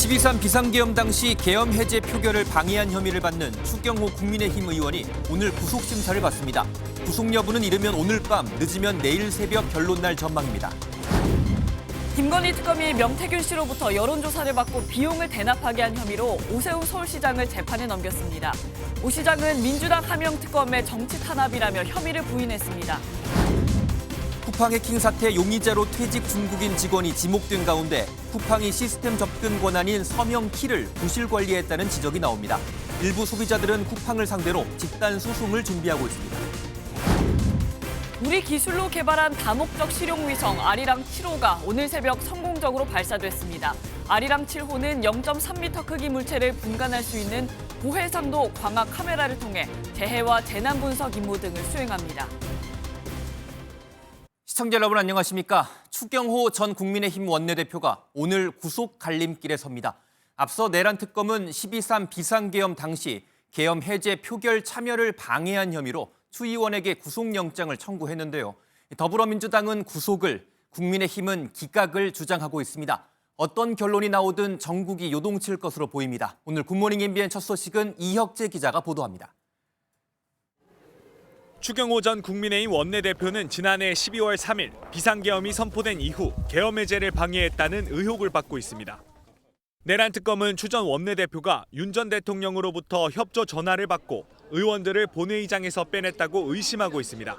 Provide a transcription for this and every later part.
12.3 비상계엄 당시 계엄 해제 표결을 방해한 혐의를 받는 추경호 국민의힘 의원이 오늘 구속심사를 받습니다. 구속 여부는 이르면 오늘 밤, 늦으면 내일 새벽 결론 날 전망입니다. 김건희 특검이 명태균 씨로부터 여론조사를 받고 비용을 대납하게 한 혐의로 오세훈 서울시장을 재판에 넘겼습니다. 오 시장은 민주당 하명 특검의 정치 탄압이라며 혐의를 부인했습니다. 쿠팡 해킹 사태 용의자로 퇴직 중국인 직원이 지목된 가운데 쿠팡이 시스템 접근 권한인 서명 키를 부실 관리했다는 지적이 나옵니다. 일부 소비자들은 쿠팡을 상대로 집단 소송을 준비하고 있습니다. 우리 기술로 개발한 다목적 실용 위성 아리랑 7호가 오늘 새벽 성공적으로 발사됐습니다. 아리랑 7호는 0.3m 크기 물체를 분간할 수 있는 고해상도 광학 카메라를 통해 재해와 재난 분석 임무 등을 수행합니다. 시청자 여러분 안녕하십니까? 추경호 전 국민의힘 원내대표가 오늘 구속 갈림길에 섭니다. 앞서 내란 특검은 12.3 비상계엄 당시 계엄 해제 표결 참여를 방해한 혐의로 추 의원에게 구속영장을 청구했는데요. 더불어민주당은 구속을, 국민의힘은 기각을 주장하고 있습니다. 어떤 결론이 나오든 전국이 요동칠 것으로 보입니다. 오늘 굿모닝 MBN 첫 소식은 이혁재 기자가 보도합니다. 추경호 전 국민의힘 원내대표는 지난해 12월 3일 비상계엄이 선포된 이후 계엄 해제를 방해했다는 의혹을 받고 있습니다. 내란 특검은 추 전 원내대표가 윤 전 대통령으로부터 협조 전화를 받고 의원들을 본회의장에서 빼냈다고 의심하고 있습니다.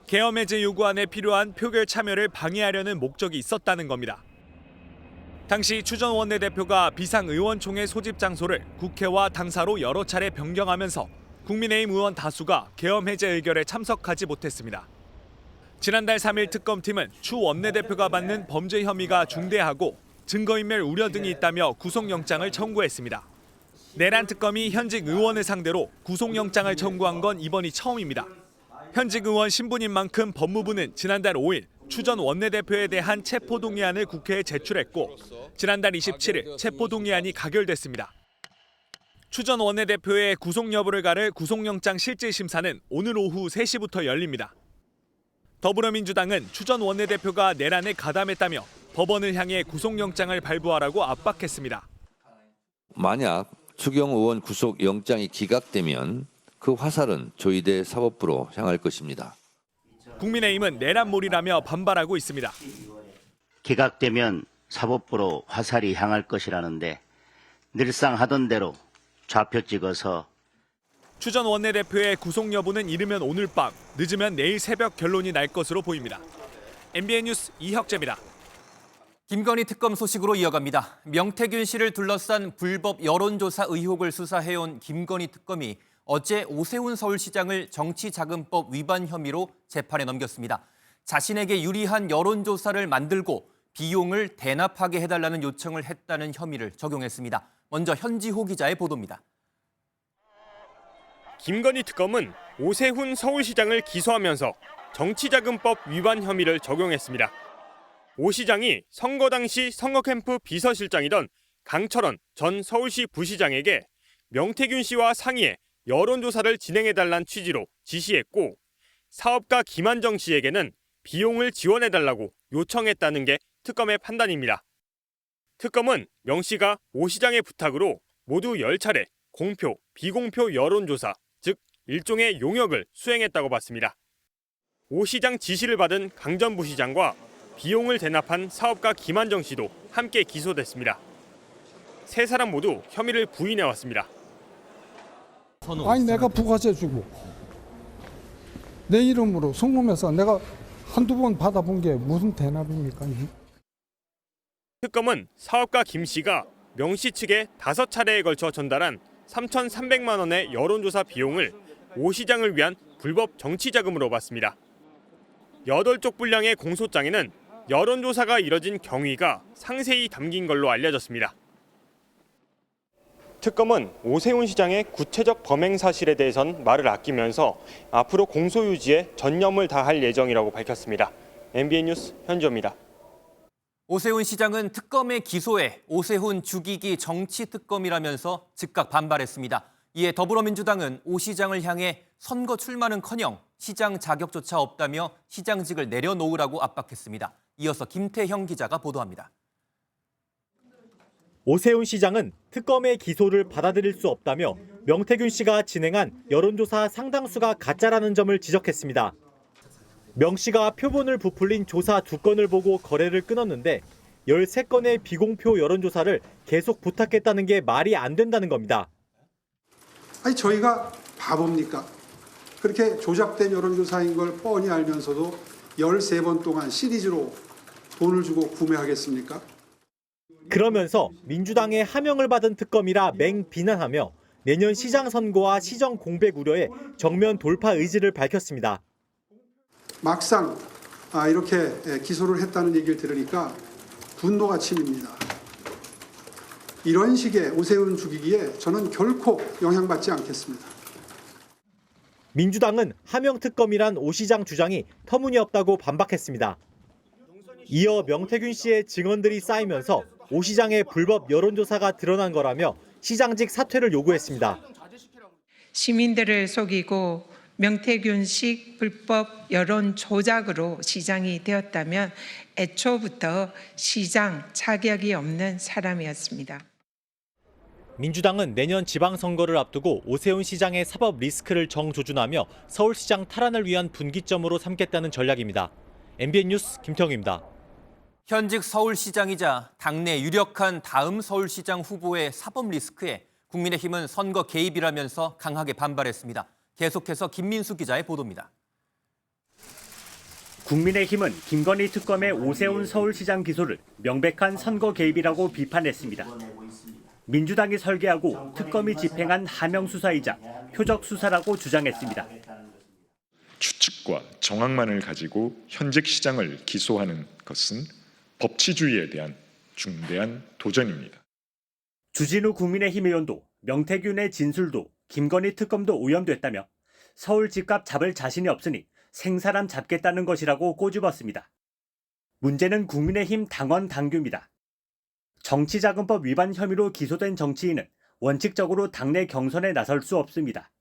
계엄 해제 요구안에 필요한 표결 참여를 방해하려는 목적이 있었다는 겁니다. 당시 추 전 원내대표가 비상의원총회 소집 장소를 국회와 당사로 여러 차례 변경하면서 국민의힘 의원 다수가 계엄 해제 의결에 참석하지 못했습니다. 지난달 3일 특검팀은 추 원내대표가 받는 범죄 혐의가 중대하고 증거인멸 우려 등이 있다며 구속영장을 청구했습니다. 내란 특검이 현직 의원을 상대로 구속영장을 청구한 건 이번이 처음입니다. 현직 의원 신분인 만큼 법무부는 지난달 5일 추 전 원내대표에 대한 체포동의안을 국회에 제출했고 지난달 27일 체포동의안이 가결됐습니다. 추 전 원내대표의 구속 여부를 가를 구속영장 실질심사는 오늘 오후 3시부터 열립니다. 더불어민주당은 추 전 원내대표가 내란에 가담했다며 법원을 향해 구속영장을 발부하라고 압박했습니다. 만약 추경호 의원 구속영장이 기각되면 그 화살은 조희대 사법부로 향할 것입니다. 국민의힘은 내란몰이라며 반발하고 있습니다. 기각되면 사법부로 화살이 향할 것이라는데 늘상 하던 대로 좌표 찍어서 추 전 원내대표의 구속 여부는 이르면 오늘 밤, 늦으면 내일 새벽 결론이 날 것으로 보입니다. MBN 뉴스 이혁재입니다. 김건희 특검 소식으로 이어갑니다. 명태균 씨를 둘러싼 불법 여론조사 의혹을 수사해온 김건희 특검이 어제 오세훈 서울시장을 정치자금법 위반 혐의로 재판에 넘겼습니다. 자신에게 유리한 여론조사를 만들고 비용을 대납하게 해달라는 요청을 했다는 혐의를 적용했습니다. 먼저 현지호 기자의 보도입니다. 김건희 특검은 오세훈 서울시장을 기소하면서 정치자금법 위반 혐의를 적용했습니다. 오 시장이 선거 당시 선거 캠프 비서실장이던 강철원 전 서울시 부시장에게 명태균 씨와 상의해 여론조사를 진행해달란 취지로 지시했고 사업가 김한정 씨에게는 비용을 지원해달라고 요청했다는 게 특검의 판단입니다. 특검은 명 씨가 오 시장의 부탁으로 모두 10차례 공표, 비공표 여론조사, 즉 일종의 용역을 수행했다고 봤습니다. 오 시장 지시를 받은 강 전 부시장과 비용을 대납한 사업가 김한정 씨도 함께 기소됐습니다. 세 사람 모두 혐의를 부인해왔습니다. 아니 내가 부가세 주고 내 이름으로 송금해서 내가 한두 번 받아본 게 무슨 대납입니까? 특검은 사업가 김 씨가 명 씨 측에 5차례에 걸쳐 전달한 3,300만 원의 여론조사 비용을 오 시장을 위한 불법 정치자금으로 봤습니다. 8쪽 분량의 공소장에는 여론조사가 이뤄진 경위가 상세히 담긴 걸로 알려졌습니다. 특검은 오세훈 시장의 구체적 범행 사실에 대해선 말을 아끼면서 앞으로 공소 유지에 전념을 다할 예정이라고 밝혔습니다. MBN 뉴스 현주입니다. 오세훈 시장은 특검의 기소에 오세훈 죽이기 정치특검이라면서 즉각 반발했습니다. 이에 더불어민주당은 오 시장을 향해 선거 출마는커녕 시장 자격조차 없다며 시장직을 내려놓으라고 압박했습니다. 이어서 김태형 기자가 보도합니다. 오세훈 시장은 특검의 기소를 받아들일 수 없다며 명태균 씨가 진행한 여론조사 상당수가 가짜라는 점을 지적했습니다. 명 씨가 표본을 부풀린 조사 2건을 보고 거래를 끊었는데 13건의 비공표 여론조사를 계속 부탁했다는 게 말이 안 된다는 겁니다. 아니 저희가 바보입니까? 그렇게 조작된 여론조사인 걸 뻔히 알면서도 13번 동안 시리즈로 돈을 주고 구매하겠습니까? 그러면서 민주당의 하명을 받은 특검이라 맹 비난하며 내년 시장 선거와 시정 공백 우려에 정면 돌파 의지를 밝혔습니다. 막상 이렇게 기소를 했다는 얘기를 들으니까 분노가 치밉니다. 이런 식의 오세훈 죽이기에 저는 결코 영향받지 않겠습니다. 민주당은 하명 특검이란 오 시장 주장이 터무니없다고 반박했습니다. 이어 명태균 씨의 증언들이 쌓이면서 오 시장의 불법 여론조사가 드러난 거라며 시장직 사퇴를 요구했습니다. 시민들을 속이고 명태균식 불법 여론 조작으로 시장이 되었다면 애초부터 시장 자격이 없는 사람이었습니다. 민주당은 내년 지방선거를 앞두고 오세훈 시장의 사법 리스크를 정조준하며 서울시장 탈환을 위한 분기점으로 삼겠다는 전략입니다. MBN 뉴스 김태형입니다. 현직 서울시장이자 당내 유력한 다음 서울시장 후보의 사법 리스크에 국민의힘은 선거 개입이라면서 강하게 반발했습니다. 계속해서 김민수 기자의 보도입니다. 국민의힘은 김건희 특검의 오세훈 서울시장 기소를 명백한 선거 개입이라고 비판했습니다. 민주당이 설계하고 특검이 집행한 하명 수사이자 표적 수사라고 주장했습니다. 추측과 정황만을 가지고 현직 시장을 기소하는 것은 법치주의에 대한 중대한 도전입니다. 주진우 국민의힘 의원도 명태균의 진술도 김건희 특검도 오염됐다며 서울 집값 잡을 자신이 없으니 생사람 잡겠다는 것이라고 꼬집었습니다. 문제는 국민의힘 당원 당규입니다. 정치자금법 위반 혐의로 기소된 정치인은 원칙적으로 당내 경선에 나설 수 없습니다.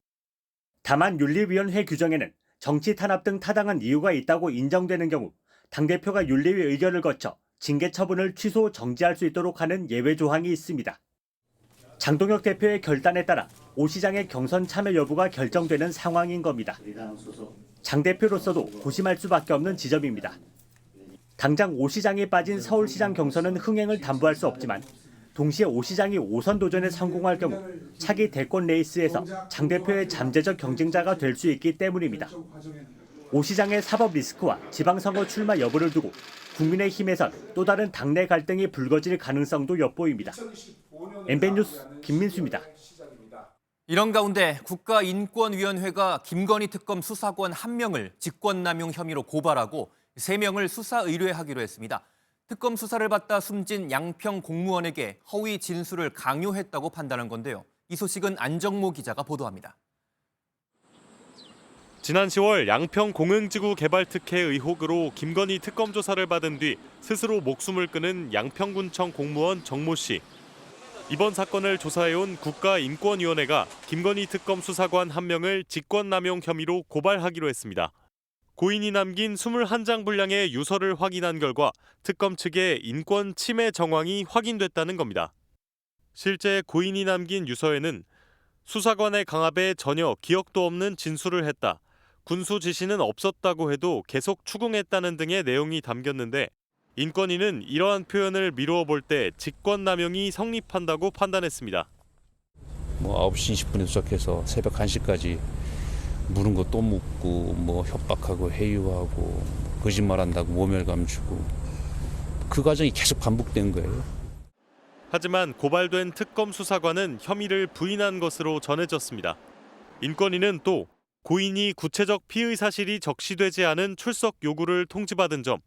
다만 윤리위원회 규정에는 정치 탄압 등 타당한 이유가 있다고 인정되는 경우 당대표가 윤리위 의결을 거쳐 징계 처분을 취소 정지할 수 있도록 하는 예외 조항이 있습니다. 장동혁 대표의 결단에 따라 오 시장의 경선 참여 여부가 결정되는 상황인 겁니다. 장 대표로서도 고심할 수밖에 없는 지점입니다. 당장 오 시장이 빠진 서울시장 경선은 흥행을 담보할 수 없지만 동시에 오 시장이 5선 도전에 성공할 경우 차기 대권 레이스에서 장 대표의 잠재적 경쟁자가 될 수 있기 때문입니다. 오 시장의 사법 리스크와 지방선거 출마 여부를 두고 국민의힘에선 또 다른 당내 갈등이 불거질 가능성도 엿보입니다. MBN 뉴스 김민수입니다. 이런 가운데 국가인권위원회가 김건희 특검 수사관 1명을 직권남용 혐의로 고발하고 3명을 수사 의뢰하기로 했습니다. 특검 수사를 받다 숨진 양평 공무원에게 허위 진술을 강요했다고 판단한 건데요. 이 소식은 안정모 기자가 보도합니다. 지난 10월 양평 공흥지구 개발 특혜 의혹으로 김건희 특검 조사를 받은 뒤 스스로 목숨을 끊은 양평군청 공무원 정모 씨. 이번 사건을 조사해온 국가인권위원회가 김건희 특검 수사관 1명을 직권남용 혐의로 고발하기로 했습니다. 고인이 남긴 21장 분량의 유서를 확인한 결과 특검 측의 인권 침해 정황이 확인됐다는 겁니다. 실제 고인이 남긴 유서에는 수사관의 강압에 전혀 기억도 없는 진술을 했다. 군수 지시는 없었다고 해도 계속 추궁했다는 등의 내용이 담겼는데 인권위는 이러한 표현을 미루어 볼 때 직권남용이 성립한다고 판단했습니다. 9시 20분에 도착해서 새벽 1시까지 물은 거 또 묻고 협박하고 회유하고 거짓말한다고 모멸감 주고 그 과정이 계속 반복된 거예요. 하지만 고발된 특검 수사관은 혐의를 부인한 것으로 전해졌습니다. 인권위는 또 고인이 구체적 피의 사실이 적시되지 않은 출석 요구를 통지받은 점,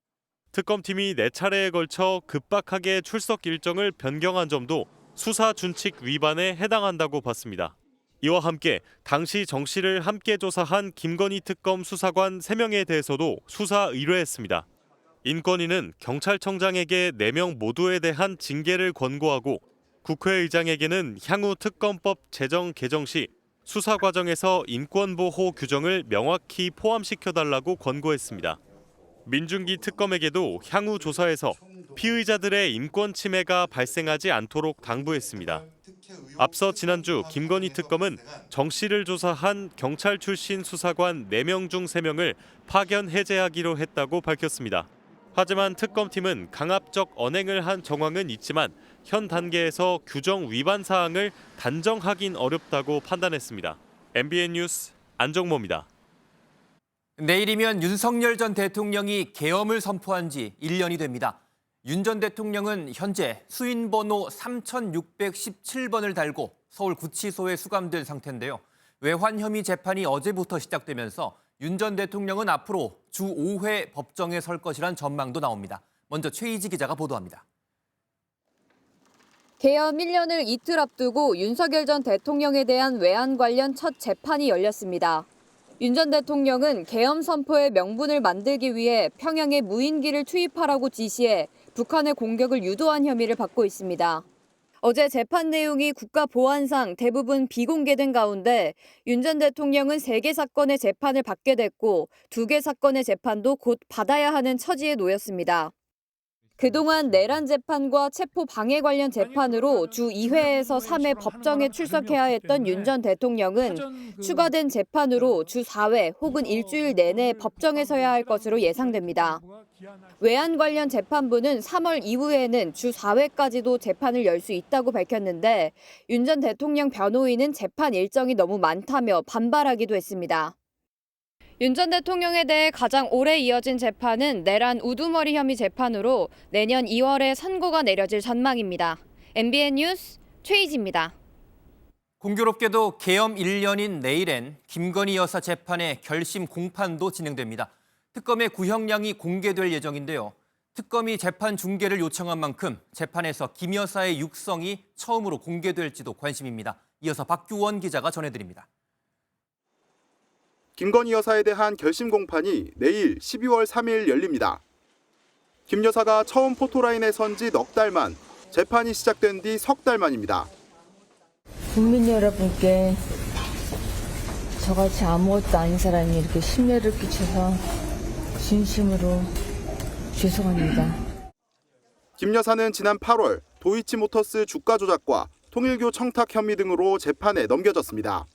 특검팀이 4차례에 걸쳐 급박하게 출석 일정을 변경한 점도 수사 준칙 위반에 해당한다고 봤습니다. 이와 함께 당시 정 씨를 함께 조사한 김건희 특검 수사관 3명에 대해서도 수사 의뢰했습니다. 인권위는 경찰청장에게 4명 모두에 대한 징계를 권고하고 국회의장에게는 향후 특검법 제정 개정 시 수사 과정에서 인권보호 규정을 명확히 포함시켜달라고 권고했습니다. 민중기 특검에게도 향후 조사에서 피의자들의 인권 침해가 발생하지 않도록 당부했습니다. 앞서 지난주 김건희 특검은 정 씨를 조사한 경찰 출신 수사관 4명 중 3명을 파견 해제하기로 했다고 밝혔습니다. 하지만 특검팀은 강압적 언행을 한 정황은 있지만 현 단계에서 규정 위반 사항을 단정하긴 어렵다고 판단했습니다. MBN 뉴스 안정모입니다. 내일이면 윤석열 전 대통령이 계엄을 선포한 지 1년이 됩니다. 윤 전 대통령은 현재 수인번호 3617번을 달고 서울구치소에 수감된 상태인데요. 외환 혐의 재판이 어제부터 시작되면서 윤 전 대통령은 앞으로 주 5회 법정에 설 것이란 전망도 나옵니다. 먼저 최희지 기자가 보도합니다. 계엄 1년을 이틀 앞두고 윤석열 전 대통령에 대한 외환 관련 첫 재판이 열렸습니다. 윤 전 대통령은 계엄 선포의 명분을 만들기 위해 평양에 무인기를 투입하라고 지시해 북한의 공격을 유도한 혐의를 받고 있습니다. 어제 재판 내용이 국가보안상 대부분 비공개된 가운데 윤 전 대통령은 3개 사건의 재판을 받게 됐고 2개 사건의 재판도 곧 받아야 하는 처지에 놓였습니다. 그동안 내란 재판과 체포 방해 관련 재판으로 주 2회에서 3회 법정에 출석해야 했던 윤 전 대통령은 추가된 재판으로 주 4회 혹은 일주일 내내 법정에 서야 할 것으로 예상됩니다. 외환 관련 재판부는 3월 이후에는 주 4회까지도 재판을 열 수 있다고 밝혔는데 윤 전 대통령 변호인은 재판 일정이 너무 많다며 반발하기도 했습니다. 윤 전 대통령에 대해 가장 오래 이어진 재판은 내란 우두머리 혐의 재판으로 내년 2월에 선고가 내려질 전망입니다. MBN 뉴스 최희지입니다. 공교롭게도 계엄 1년인 내일엔 김건희 여사 재판의 결심 공판도 진행됩니다. 특검의 구형량이 공개될 예정인데요. 특검이 재판 중계를 요청한 만큼 재판에서 김 여사의 육성이 처음으로 공개될지도 관심입니다. 이어서 박규원 기자가 전해드립니다. 김건희 여사에 대한 결심 공판이 내일 12월 3일 열립니다. 김 여사가 처음 포토라인에 선 지 넉 달 만, 재판이 시작된 뒤 석 달 만입니다. 국민 여러분께 저같이 아무것도 아닌 사람이 이렇게 심려를 끼쳐서 진심으로 죄송합니다. 김 여사는 지난 8월 도이치모터스 주가 조작과 통일교 청탁 혐의 등으로 재판에 넘겨졌습니다.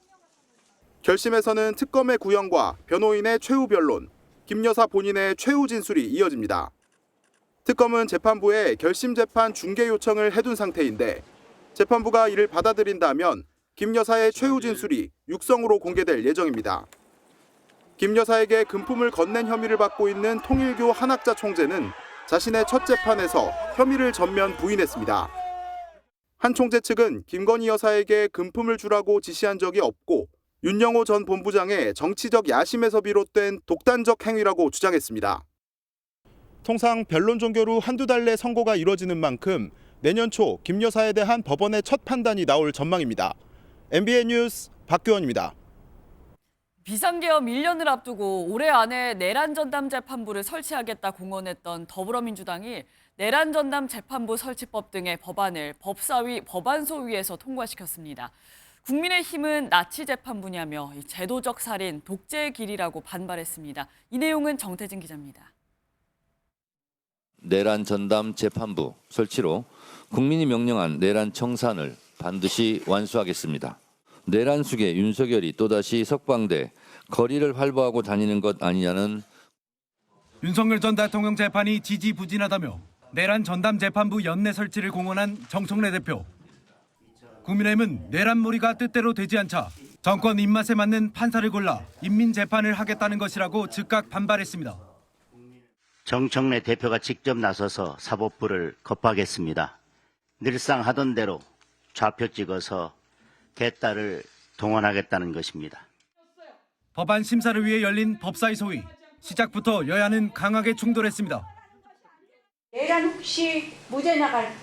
결심에서는 특검의 구형과 변호인의 최후 변론, 김 여사 본인의 최후 진술이 이어집니다. 특검은 재판부에 결심 재판 중계 요청을 해둔 상태인데 재판부가 이를 받아들인다면 김 여사의 최후 진술이 육성으로 공개될 예정입니다. 김 여사에게 금품을 건넨 혐의를 받고 있는 통일교 한학자 총재는 자신의 첫 재판에서 혐의를 전면 부인했습니다. 한 총재 측은 김건희 여사에게 금품을 주라고 지시한 적이 없고 윤영호 전 본부장의 정치적 야심에서 비롯된 독단적 행위라고 주장했습니다. 통상 변론 종결 후 한두 달 내 선고가 이뤄지는 만큼 내년 초 김 여사에 대한 법원의 첫 판단이 나올 전망입니다. MBN 뉴스 박규원입니다. 비상계엄 1년을 앞두고 올해 안에 내란 전담 재판부를 설치하겠다 공언했던 더불어민주당이 내란 전담 재판부 설치법 등의 법안을 법사위 법안소위에서 통과시켰습니다. 국민의힘은 나치 재판부냐며 제도적 살인, 독재의 길이라고 반발했습니다. 이 내용은 정태진 기자입니다. 내란 전담 재판부 설치로 국민이 명령한 내란 청산을 반드시 완수하겠습니다. 내란 숙의 윤석열이 또다시 석방돼 거리를 활보하고 다니는 것 아니냐는 윤석열 전 대통령 재판이 지지부진하다며 내란 전담 재판부 연내 설치를 공언한 정청래 대표. 국민의힘은 내란몰이가 뜻대로 되지 않자 정권 입맛에 맞는 판사를 골라 인민재판을 하겠다는 것이라고 즉각 반발했습니다. 정청래 대표가 직접 나서서 사법부를 겁박했습니다. 늘상 하던 대로 좌표 찍어서 개딸을 동원하겠다는 것입니다. 법안 심사를 위해 열린 법사위 소위. 시작부터 여야는 강하게 충돌했습니다. 내란 혹시 무죄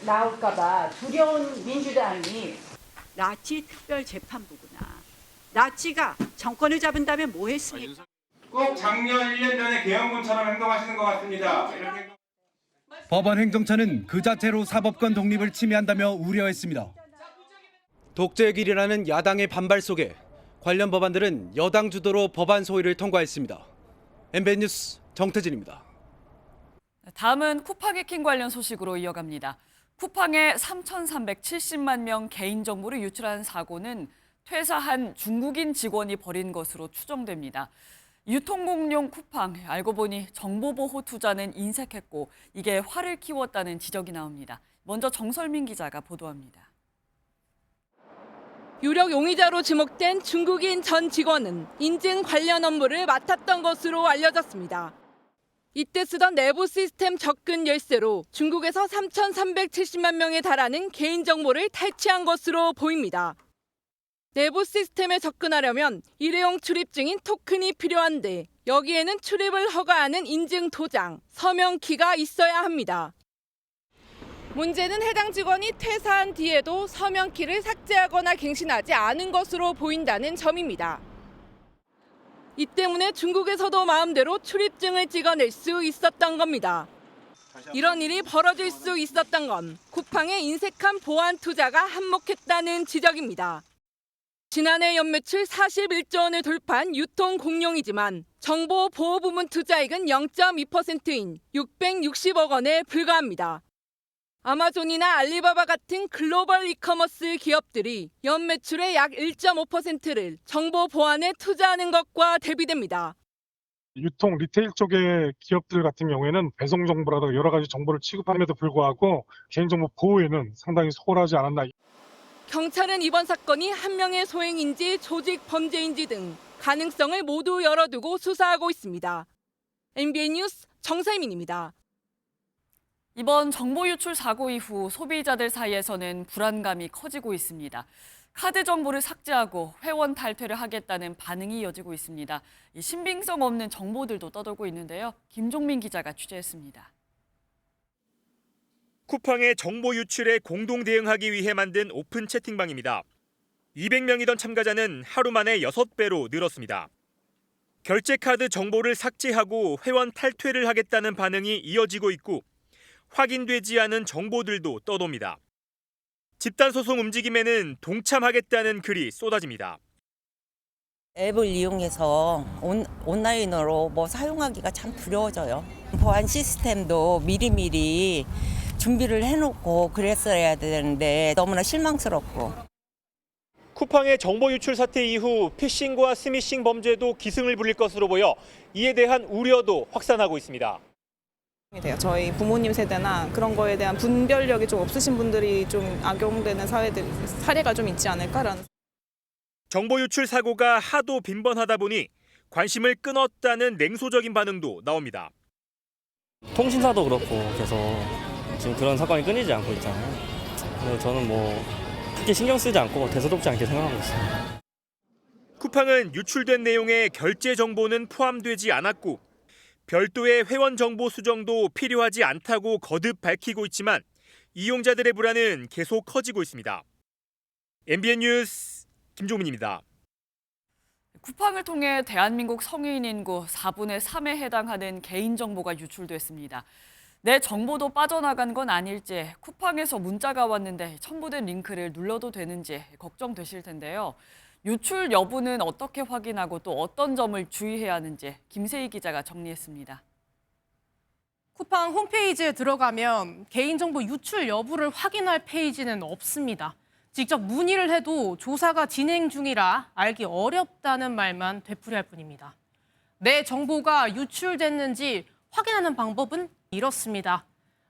나올까 봐 두려운 민주당이 나치 특별재판부구나. 나치가 정권을 잡은 다음에 뭐 했습니까? 꼭 작년 1년 전에 계엄군처럼 행동하시는 것 같습니다. 법원 행정처는 그 자체로 사법권 독립을 침해한다며 우려했습니다. 독재의 길이라는 야당의 반발 속에 관련 법안들은 여당 주도로 법안 소위를 통과했습니다. MBN 뉴스 정태진입니다. 다음은 쿠팡 해킹 관련 소식으로 이어갑니다. 쿠팡의 3,370만 명 개인정보를 유출한 사고는 퇴사한 중국인 직원이 벌인 것으로 추정됩니다. 유통공룡 쿠팡, 알고 보니 정보보호 투자는 인색했고 이게 화를 키웠다는 지적이 나옵니다. 먼저 정설민 기자가 보도합니다. 유력 용의자로 지목된 중국인 전 직원은 인증 관련 업무를 맡았던 것으로 알려졌습니다. 이때 쓰던 내부 시스템 접근 열쇠로 중국에서 3,370만 명에 달하는 개인정보를 탈취한 것으로 보입니다. 내부 시스템에 접근하려면 일회용 출입증인 토큰이 필요한데 여기에는 출입을 허가하는 인증 도장, 서명키가 있어야 합니다. 문제는 해당 직원이 퇴사한 뒤에도 서명키를 삭제하거나 갱신하지 않은 것으로 보인다는 점입니다. 이 때문에 중국에서도 마음대로 출입증을 찍어낼 수 있었던 겁니다. 이런 일이 벌어질 수 있었던 건 쿠팡의 인색한 보안 투자가 한몫했다는 지적입니다. 지난해 연매출 41조 원을 돌파한 유통공룡이지만 정보보호부문 투자액은 0.2%인 660억 원에 불과합니다. 아마존이나 알리바바 같은 글로벌 이커머스 기업들이 연매출의 약 1.5%를 정보 보안에 투자하는 것과 대비됩니다. 유통 리테일 쪽의 기업들 같은 경우에는 배송 정보라든가 여러 가지 정보를 취급함에도 불구하고 개인정보 보호에는 상당히 소홀하지 않았나. 경찰은 이번 사건이 한 명의 소행인지 조직 범죄인지 등 가능성을 모두 열어두고 수사하고 있습니다. MBN 뉴스 정설민입니다. 이번 정보 유출 사고 이후 소비자들 사이에서는 불안감이 커지고 있습니다. 카드 정보를 삭제하고 회원 탈퇴를 하겠다는 반응이 이어지고 있습니다. 이 신빙성 없는 정보들도 떠돌고 있는데요. 김종민 기자가 취재했습니다. 쿠팡의 정보 유출에 공동 대응하기 위해 만든 오픈 채팅방입니다. 200명이던 참가자는 하루 만에 6배로 늘었습니다. 결제 카드 정보를 삭제하고 회원 탈퇴를 하겠다는 반응이 이어지고 있고 확인되지 않은 정보들도 떠돕니다. 집단 소송 움직임에는 동참하겠다는 글이 쏟아집니다. 앱을 이용해서 온라인으로 사용하기가 참 두려워져요. 보안 시스템도 미리미리 준비를 해놓고 그랬어야 되는데 너무나 실망스럽고. 쿠팡의 정보 유출 사태 이후 피싱과 스미싱 범죄도 기승을 부릴 것으로 보여 이에 대한 우려도 확산하고 있습니다. 저희 부모님 세대나 그런 거에 대한 분별력이 좀 없으신 분들이 좀 악용되는 사례가 좀 있지 않을까라는. 정보 유출 사고가 하도 빈번하다 보니 관심을 끊었다는 냉소적인 반응도 나옵니다. 통신사도 그렇고 계속 지금 그런 사건이 끊이지 않고 있잖아요. 그래서 저는 크게 신경 쓰지 않고 대수롭지 않게 생각하고 있습니다. 쿠팡은 유출된 내용에 결제 정보는 포함되지 않았고 별도의 회원 정보 수정도 필요하지 않다고 거듭 밝히고 있지만 이용자들의 불안은 계속 커지고 있습니다. MBN 뉴스 김종민입니다. 쿠팡을 통해 대한민국 성인 인구 4분의 3에 해당하는 개인정보가 유출됐습니다. 내 정보도 빠져나간 건 아닐지 쿠팡에서 문자가 왔는데 첨부된 링크를 눌러도 되는지 걱정되실 텐데요. 유출 여부는 어떻게 확인하고 또 어떤 점을 주의해야 하는지 김세희 기자가 정리했습니다. 쿠팡 홈페이지에 들어가면 개인정보 유출 여부를 확인할 페이지는 없습니다. 직접 문의를 해도 조사가 진행 중이라 알기 어렵다는 말만 되풀이할 뿐입니다. 내 정보가 유출됐는지 확인하는 방법은 이렇습니다.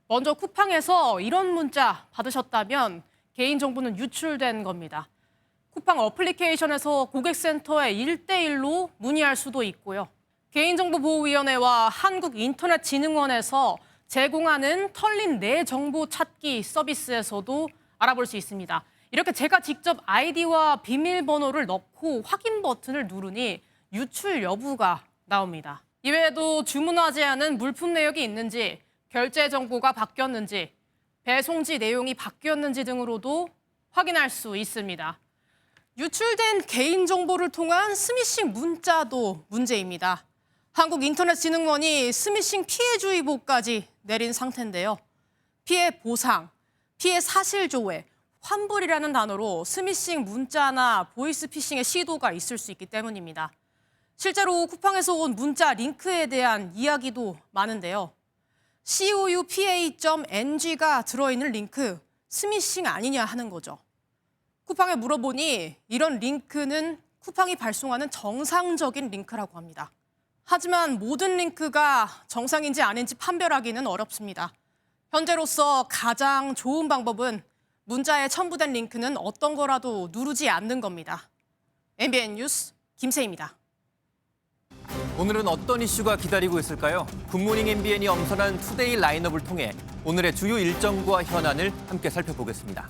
먼저 쿠팡에서 이런 문자 받으셨다면 개인정보는 유출된 겁니다. 쿠팡 어플리케이션에서 고객센터에 1대1로 문의할 수도 있고요. 개인정보보호위원회와 한국인터넷진흥원에서 제공하는 털린 내 정보 찾기 서비스에서도 알아볼 수 있습니다. 이렇게 제가 직접 아이디와 비밀번호를 넣고 확인 버튼을 누르니 유출 여부가 나옵니다. 이외에도 주문하지 않은 물품 내역이 있는지, 결제 정보가 바뀌었는지, 배송지 내용이 바뀌었는지 등으로도 확인할 수 있습니다. 유출된 개인정보를 통한 스미싱 문자도 문제입니다. 한국인터넷진흥원이 스미싱 피해주의보까지 내린 상태인데요. 피해 보상, 피해 사실조회, 환불이라는 단어로 스미싱 문자나 보이스피싱의 시도가 있을 수 있기 때문입니다. 실제로 쿠팡에서 온 문자 링크에 대한 이야기도 많은데요. coupa.ng가 들어있는 링크 스미싱 아니냐 하는 거죠. 쿠팡에 물어보니 이런 링크는 쿠팡이 발송하는 정상적인 링크라고 합니다. 하지만 모든 링크가 정상인지 아닌지 판별하기는 어렵습니다. 현재로서 가장 좋은 방법은 문자에 첨부된 링크는 어떤 거라도 누르지 않는 겁니다. MBN 뉴스 김세희입니다. 오늘은 어떤 이슈가 기다리고 있을까요? 굿모닝 MBN이 엄선한 투데이 라인업을 통해 오늘의 주요 일정과 현안을 함께 살펴보겠습니다.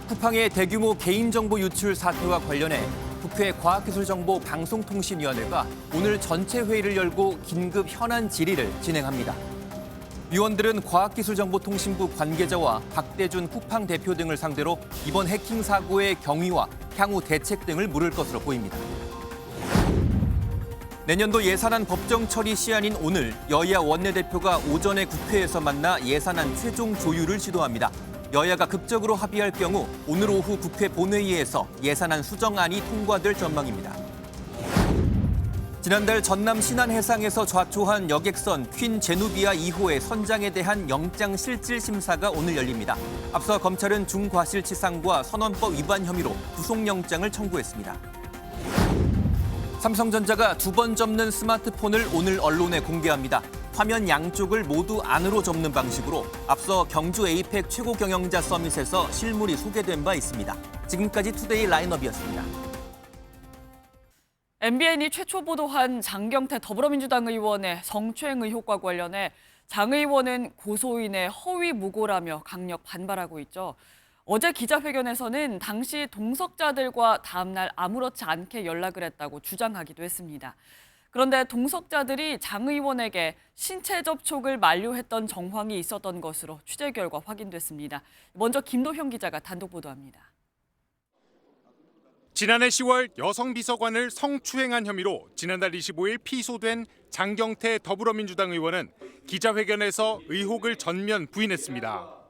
쿠팡의 대규모 개인정보 유출 사태와 관련해 국회 과학기술정보방송통신위원회가 오늘 전체 회의를 열고 긴급 현안 질의를 진행합니다. 위원들은 과학기술정보통신부 관계자와 박대준 쿠팡 대표 등을 상대로 이번 해킹 사고의 경위와 향후 대책 등을 물을 것으로 보입니다. 내년도 예산안 법정 처리 시한인 오늘 여야 원내대표가 오전에 국회에서 만나 예산안 최종 조율을 시도합니다. 여야가 극적으로 합의할 경우 오늘 오후 국회 본회의에서 예산안 수정안이 통과될 전망입니다. 지난달 전남 신안 해상에서 좌초한 여객선 퀸 제누비아 2호의 선장에 대한 영장 실질 심사가 오늘 열립니다. 앞서 검찰은 중과실치상과 선원법 위반 혐의로 구속영장을 청구했습니다. 삼성전자가 2번 접는 스마트폰을 오늘 언론에 공개합니다. 화면 양쪽을 모두 안으로 접는 방식으로 앞서 경주 에이펙 최고 경영자 서밋에서 실물이 소개된 바 있습니다. 지금까지 투데이 라인업이었습니다. MBN이 최초 보도한 장경태 더불어민주당 의원의 성추행 의혹과 관련해 장 의원은 고소인의 허위 무고라며 강력 반발하고 있죠. 어제 기자회견에서는 당시 동석자들과 다음 날 아무렇지 않게 연락을 했다고 주장하기도 했습니다. 그런데 동석자들이 장 의원에게 신체 접촉을 만류했던 정황이 있었던 것으로 취재 결과 확인됐습니다. 먼저 김도형 기자가 단독 보도합니다. 지난해 10월 여성 비서관을 성추행한 혐의로 지난달 25일 피소된 장경태 더불어민주당 의원은 기자회견에서 의혹을 전면 부인했습니다.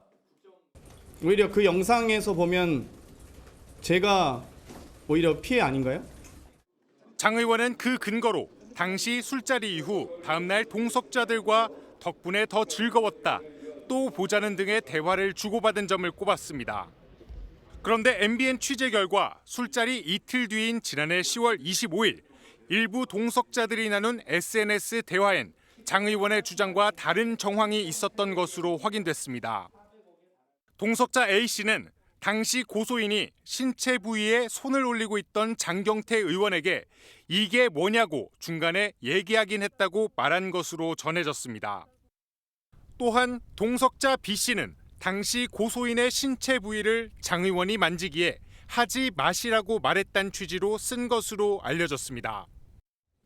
오히려 그 영상에서 보면 제가 오히려 피해 아닌가요? 장 의원은 그 근거로 당시 술자리 이후 다음 날 동석자들과 덕분에 더 즐거웠다, 또 보자는 등의 대화를 주고받은 점을 꼽았습니다. 그런데 MBN 취재 결과 술자리 이틀 뒤인 지난해 10월 25일 일부 동석자들이 나눈 SNS 대화엔 장 의원의 주장과 다른 정황이 있었던 것으로 확인됐습니다. 동석자 A씨는 당시 고소인이 신체 부위에 손을 올리고 있던 장경태 의원에게 이게 뭐냐고 중간에 얘기하긴 했다고 말한 것으로 전해졌습니다. 또한 동석자 B씨는 당시 고소인의 신체 부위를 장 의원이 만지기에 하지 마시라고 말했다는 취지로 쓴 것으로 알려졌습니다.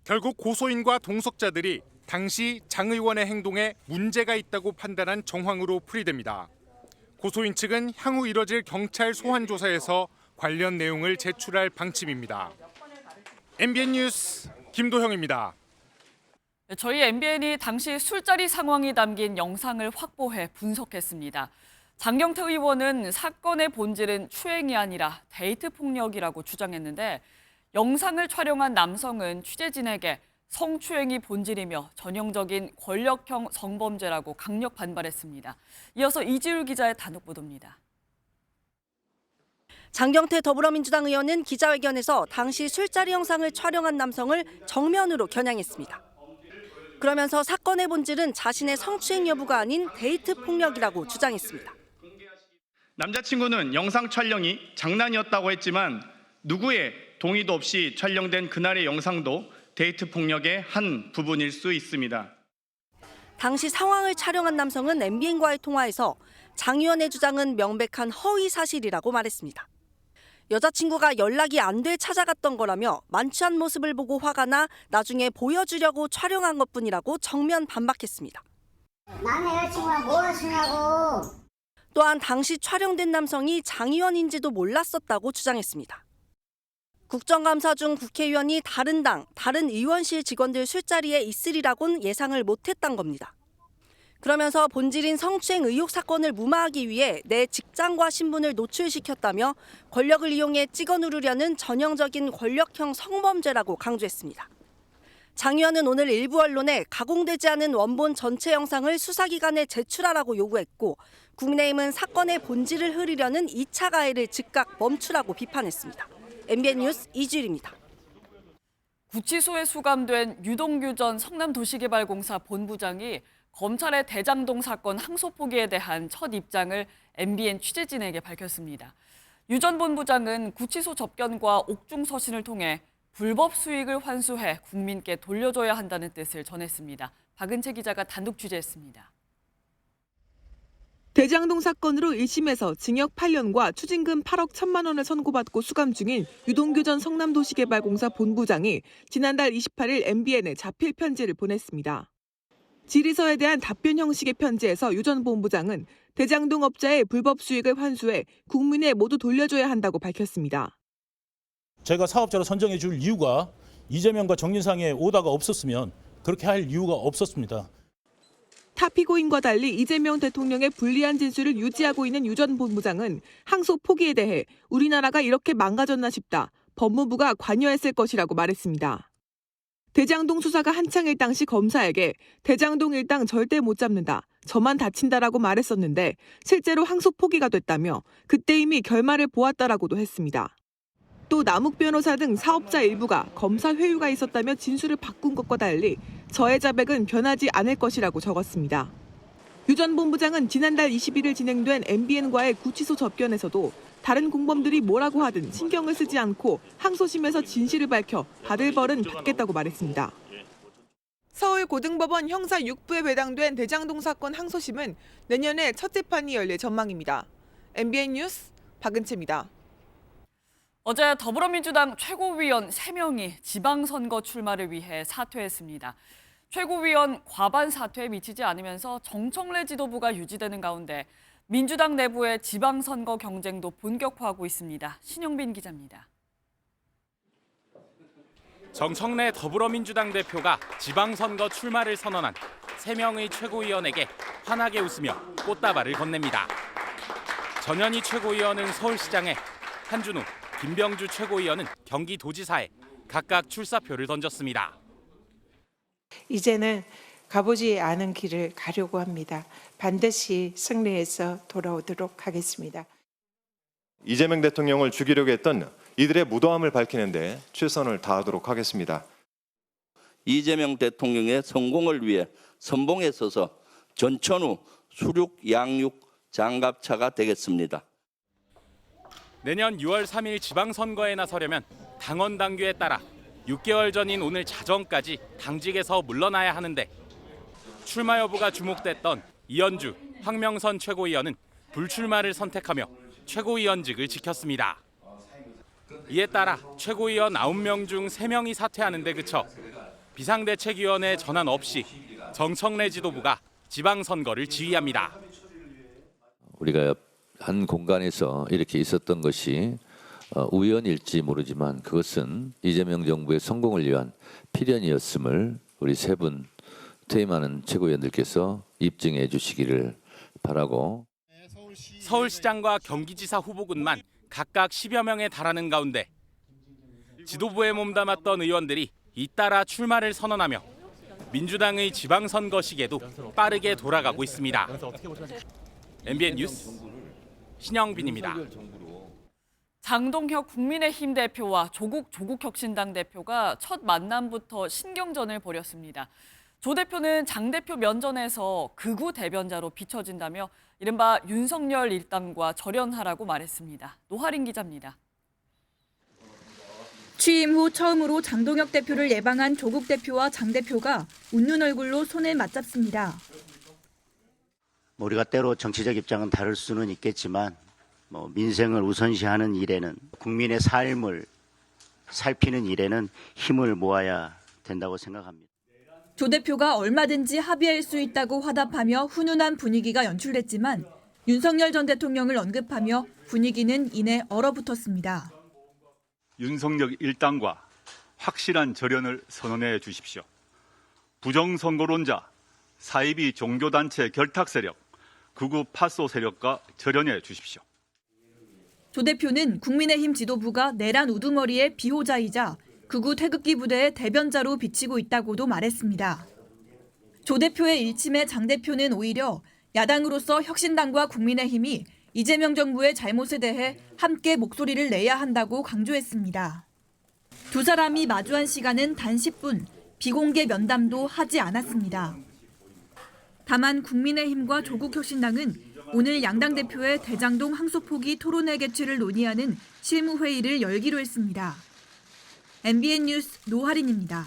결국 고소인과 동석자들이 당시 장 의원의 행동에 문제가 있다고 판단한 정황으로 풀이됩니다. 고소인 측은 향후 이뤄질 경찰 소환 조사에서 관련 내용을 제출할 방침입니다. MBN 뉴스 김도형입니다. 저희 MBN이 당시 술자리 상황이 담긴 영상을 확보해 분석했습니다. 장경태 의원은 사건의 본질은 추행이 아니라 데이트 폭력이라고 주장했는데 영상을 촬영한 남성은 취재진에게 성추행이 본질이며 전형적인 권력형 성범죄라고 강력 반발했습니다. 이어서 이지율 기자의 단독 보도입니다. 장경태 더불어민주당 의원은 기자회견에서 당시 술자리 영상을 촬영한 남성을 정면으로 겨냥했습니다. 그러면서 사건의 본질은 자신의 성추행 여부가 아닌 데이트 폭력이라고 주장했습니다. 남자친구는 영상 촬영이 장난이었다고 했지만 누구의 동의도 없이 촬영된 그날의 영상도 데이트 폭력의 한 부분일 수 있습니다. 당시 상황을 촬영한 남성은 MBN과의 통화에서 장 의원의 주장은 명백한 허위 사실이라고 말했습니다. 여자친구가 연락이 안 돼 찾아갔던 거라며 만취한 모습을 보고 화가 나 나중에 보여주려고 촬영한 것뿐이라고 정면 반박했습니다. 남의 여자친구랑 뭘 하시냐고. 또한 당시 촬영된 남성이 장 의원인지도 몰랐었다고 주장했습니다. 국정감사 중 국회의원이 다른 당, 다른 의원실 직원들 술자리에 있으리라고는 예상을 못했던 겁니다. 그러면서 본질인 성추행 의혹 사건을 무마하기 위해 내 직장과 신분을 노출시켰다며 권력을 이용해 찍어 누르려는 전형적인 권력형 성범죄라고 강조했습니다. 장 의원은 오늘 일부 언론에 가공되지 않은 원본 전체 영상을 수사기관에 제출하라고 요구했고 국민의힘은 사건의 본질을 흐리려는 2차 가해를 즉각 멈추라고 비판했습니다. MBN 뉴스 이주일입니다. 구치소에 수감된 유동규 전 성남도시개발공사 본부장이 검찰의 대장동 사건 항소 포기에 대한 첫 입장을 MBN 취재진에게 밝혔습니다. 유 전 본부장은 구치소 접견과 옥중 서신을 통해 불법 수익을 환수해 국민께 돌려줘야 한다는 뜻을 전했습니다. 박은채 기자가 단독 취재했습니다. 대장동 사건으로 1심에서 징역 8년과 추징금 8억 1천만 원을 선고받고 수감 중인 유동규 전 성남도시개발공사 본부장이 지난달 28일 MBN에 자필 편지를 보냈습니다. 질의서에 대한 답변 형식의 편지에서 유 전 본부장은 대장동 업자의 불법 수익을 환수해 국민에 모두 돌려줘야 한다고 밝혔습니다. 제가 사업자로 선정해 줄 이유가 이재명과 정진상의 오다가 없었으면 그렇게 할 이유가 없었습니다. 타 피고인과 달리 이재명 대통령의 불리한 진술을 유지하고 있는 유 전 본부장은 항소 포기에 대해 우리나라가 이렇게 망가졌나 싶다. 법무부가 관여했을 것이라고 말했습니다. 대장동 수사가 한창일 당시 검사에게 대장동 일당 절대 못 잡는다. 저만 다친다라고 말했었는데 실제로 항소 포기가 됐다며 그때 이미 결말을 보았다라고도 했습니다. 또 남욱 변호사 등 사업자 일부가 검사 회유가 있었다며 진술을 바꾼 것과 달리 저의 자백은 변하지 않을 것이라고 적었습니다. 유 전 본부장은 지난달 21일 진행된 MBN과의 구치소 접견에서도 다른 공범들이 뭐라고 하든 신경을 쓰지 않고 항소심에서 진실을 밝혀 받을 벌은 받겠다고 말했습니다. 서울고등법원 형사 6부에 배당된 대장동 사건 항소심은 내년에 첫 재판이 열릴 전망입니다. MBN 뉴스 박은채입니다. 어제 더불어민주당 최고위원 3명이 지방선거 출마를 위해 사퇴했습니다. 최고위원 과반 사퇴에 미치지 않으면서 정청래 지도부가 유지되는 가운데 민주당 내부의 지방선거 경쟁도 본격화하고 있습니다. 신영빈 기자입니다. 정청래 더불어민주당 대표가 지방선거 출마를 선언한 3명의 최고위원에게 환하게 웃으며 꽃다발을 건넵니다. 전현희 최고위원은 서울시장에, 한준우, 김병주 최고위원은 경기도지사에 각각 출사표를 던졌습니다. 이제는 가보지 않은 길을 가려고 합니다. 반드시 승리해서 돌아오도록 하겠습니다. 이재명 대통령을 죽이려고 했던 이들의 무도함을 밝히는 데 최선을 다하도록 하겠습니다. 이재명 대통령의 성공을 위해 선봉에 서서 전천후 수륙 양육 장갑차가 되겠습니다. 내년 6월 3일 지방선거에 나서려면 당원 당규에 따라 6개월 전인 오늘 자정까지 당직에서 물러나야 하는데 출마 여부가 주목됐던 이현주, 황명선 최고위원은 불출마를 선택하며 최고위원직을 지켰습니다. 이에 따라 최고위원 9명 중 3명이 사퇴하는 데 그쳐 비상대책위원회 전환 없이 정청래 지도부가 지방선거를 지휘합니다. 우리가 한 공간에서 이렇게 있었던 것이 우연일지 모르지만 그것은 이재명 정부의 성공을 위한 필연이었음을 우리 세 분 퇴임하는 최고위원들께서 입증해 주시기를 바라고. 서울시장과 경기지사 후보군만 각각 10여 명에 달하는 가운데 지도부에 몸담았던 의원들이 잇따라 출마를 선언하며 민주당의 지방선거 시계도 빠르게 돌아가고 있습니다. MBN 뉴스 신영빈입니다. 장동혁 국민의힘 대표와 조국 조국혁신당 대표가 첫 만남부터 신경전을 벌였습니다. 조 대표는 장 대표 면전에서 극우 대변자로 비춰진다며 이른바 윤석열 일당과 절연하라고 말했습니다. 노하린 기자입니다. 취임 후 처음으로 장동혁 대표를 예방한 조국 대표와 장 대표가 웃는 얼굴로 손을 맞잡습니다. 우리가 때로 정치적 입장은 다를 수는 있겠지만 민생을 우선시하는 일에는 국민의 삶을 살피는 일에는 힘을 모아야 된다고 생각합니다. 조 대표가 얼마든지 합의할 수 있다고 화답하며 훈훈한 분위기가 연출됐지만 윤석열 전 대통령을 언급하며 분위기는 이내 얼어붙었습니다. 윤석열 일당과 확실한 절연을 선언해 주십시오. 부정선거론자, 사이비 종교단체 결탁 세력, 극우 파소 세력과 절연해 주십시오. 조 대표는 국민의힘 지도부가 내란 우두머리의 비호자이자 극우 태극기 부대의 대변자로 비치고 있다고도 말했습니다. 조 대표의 일침에 장 대표는 오히려 야당으로서 혁신당과 국민의힘이 이재명 정부의 잘못에 대해 함께 목소리를 내야 한다고 강조했습니다. 두 사람이 마주한 시간은 단 10분, 비공개 면담도 하지 않았습니다. 다만 국민의힘과 조국혁신당은 오늘 양당 대표의 대장동 항소포기 토론회 개최를 논의하는 실무회의를 열기로 했습니다. MBN 뉴스 노하린입니다.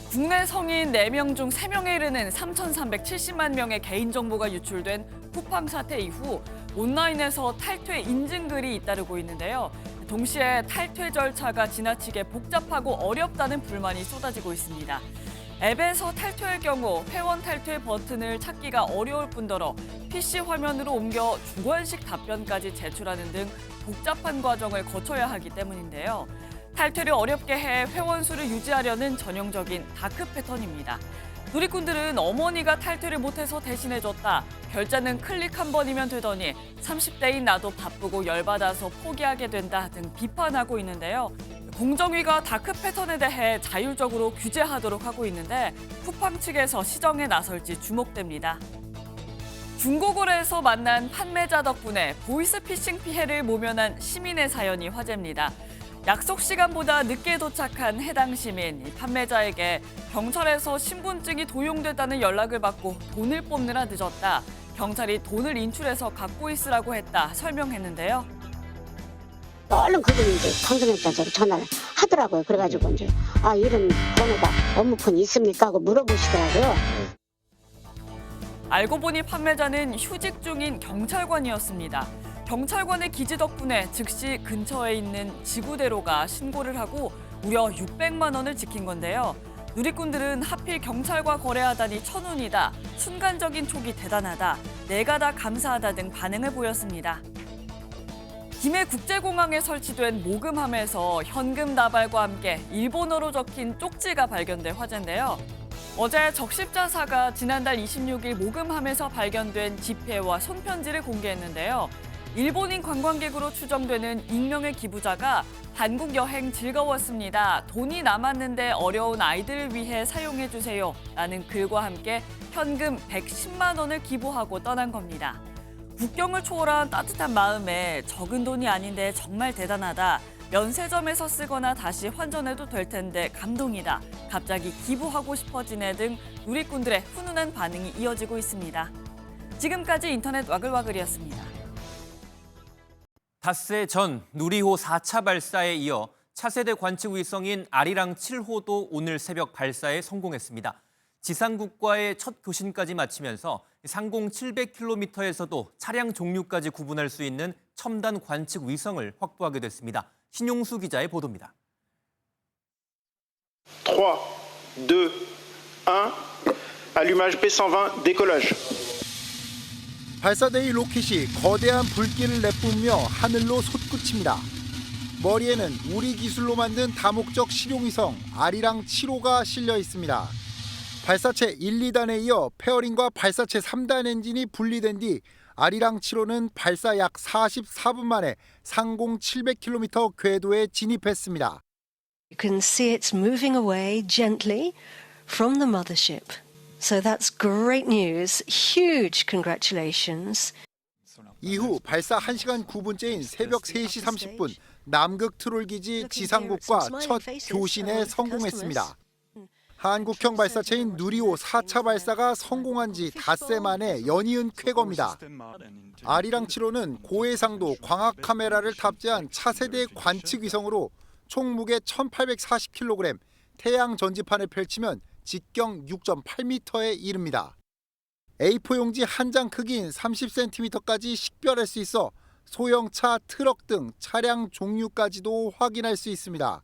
국내 성인 4명 중 3명에 이르는 3,370만 명의 개인정보가 유출된 쿠팡 사태 이후 온라인에서 탈퇴 인증글이 잇따르고 있는데요. 동시에 탈퇴 절차가 지나치게 복잡하고 어렵다는 불만이 쏟아지고 있습니다. 앱에서 탈퇴할 경우 회원 탈퇴 버튼을 찾기가 어려울 뿐더러 PC 화면으로 옮겨 주관식 답변까지 제출하는 등 복잡한 과정을 거쳐야 하기 때문인데요. 탈퇴를 어렵게 해 회원 수를 유지하려는 전형적인 다크 패턴입니다. 누리꾼들은 어머니가 탈퇴를 못해서 대신해줬다. 결제는 클릭 한 번이면 되더니 30대인 나도 바쁘고 열받아서 포기하게 된다 등 비판하고 있는데요. 공정위가 다크 패턴에 대해 자율적으로 규제하도록 하고 있는데 쿠팡 측에서 시정에 나설지 주목됩니다. 중고거래에서 만난 판매자 덕분에 보이스피싱 피해를 모면한 시민의 사연이 화제입니다. 약속 시간보다 늦게 도착한 해당 시민, 판매자에게 경찰에서 신분증이 도용됐다는 연락을 받고 돈을 뽑느라 늦었다. 경찰이 돈을 인출해서 갖고 있으라고 했다 설명했는데요. 얼른 그분이 이제 강성했다고 전화를 하더라고요. 그래가지고 이제 이런 번호가 업무폰 있습니까? 하고 물어보시더라고요. 알고 보니 판매자는 휴직 중인 경찰관이었습니다. 경찰관의 기지 덕분에 즉시 근처에 있는 지구대로가 신고를 하고 무려 600만 원을 지킨 건데요. 누리꾼들은 하필 경찰과 거래하다니 천운이다. 순간적인 촉이 대단하다. 내가 다 감사하다 등 반응을 보였습니다. 김해 국제공항에 설치된 모금함에서 현금 나발과 함께 일본어로 적힌 쪽지가 발견돼 화제인데요. 어제 적십자사가 지난달 26일 모금함에서 발견된 지폐와 손편지를 공개했는데요. 일본인 관광객으로 추정되는 익명의 기부자가 한국 여행 즐거웠습니다. 돈이 남았는데 어려운 아이들을 위해 사용해주세요. 라는 글과 함께 현금 110만 원을 기부하고 떠난 겁니다. 국경을 초월한 따뜻한 마음에 적은 돈이 아닌데 정말 대단하다. 면세점에서 쓰거나 다시 환전해도 될 텐데 감동이다. 갑자기 기부하고 싶어지네 등 누리꾼들의 훈훈한 반응이 이어지고 있습니다. 지금까지 인터넷 와글와글이었습니다. 닷새 전 누리호 4차 발사에 이어 차세대 관측 위성인 아리랑 7호도 오늘 새벽 발사에 성공했습니다. 지상국과의 첫 교신까지 마치면서 상공 700km에서도 차량 종류까지 구분할 수 있는 첨단 관측 위성을 확보하게 됐습니다. 신용수 기자의 보도입니다. 3, 2, 1, allumage B120, décollage. 발사대의 로켓이 거대한 불길을 내뿜으며 하늘로 솟구칩니다. 머리에는 우리 기술로 만든 다목적 실용위성 아리랑 7호가 실려 있습니다. 발사체 1, 2단에 이어 페어링과 발사체 3단 엔진이 분리된 뒤 아리랑 7호는 발사 약 44분 만에 상공 700km 궤도에 진입했습니다. You can see it's moving away gently from the mothership. So that's great news. Huge congratulations. 이후 발사 1시간 9분째인 새벽 3시 30분 남극 트롤 기지 지상국과 첫 교신에 성공했습니다. 한국형 발사체인 누리호 4차 발사가 성공한 지 닷새 만에 연이은 쾌거입니다. 아리랑 7호는 고해상도 광학 카메라를 탑재한 차세대 관측 위성으로 총 무게 1840kg, 태양 전지판을 펼치면 직경 6.8m에 이릅니다. A4 용지 한 장 크기인 30cm까지 식별할 수 있어 소형차, 트럭 등 차량 종류까지도 확인할 수 있습니다.